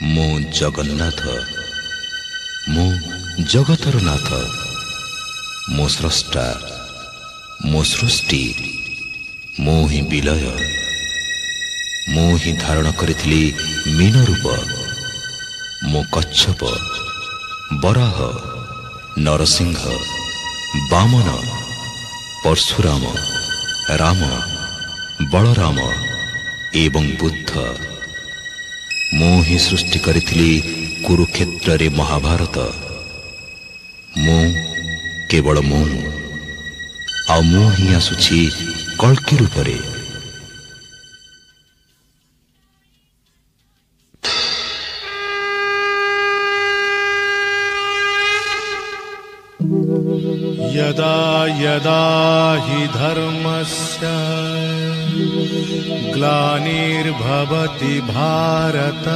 ମୁଁ ଜଗନ୍ନାଥ, ମୁଁ ଜଗତର ନାଥ, ମୁଁ ସ୍ରଷ୍ଟା, ମୁଁ ସୃଷ୍ଟି, ମୁଁ ହିଁ ବିଲୟ। ମୁଁ ହିଁ ଧାରଣ କରିଥିଲି ମୀନ ରୂପ। ମୁଁ କଚ୍ଛପ, ବରାହ, ନରସିଂହ, ବାମନ, ପରଶୁରାମ, ରାମ, ବଳରାମ ଏବଂ ବୁଦ୍ଧ। ମୁଁ ହିଁ ସୃଷ୍ଟି କରିଥିଲି କୁରୁକ୍ଷେତ୍ରରେ ମହାଭାରତ। ମୁଁ କେବଳ ମୁଁ, ଆଉ ମୁଁ ହିଁ ଆସୁଛି କଳ୍କି ରୂପରେ। यदा यदा हि धर्मस्य ग्लानिर्भवति भारत।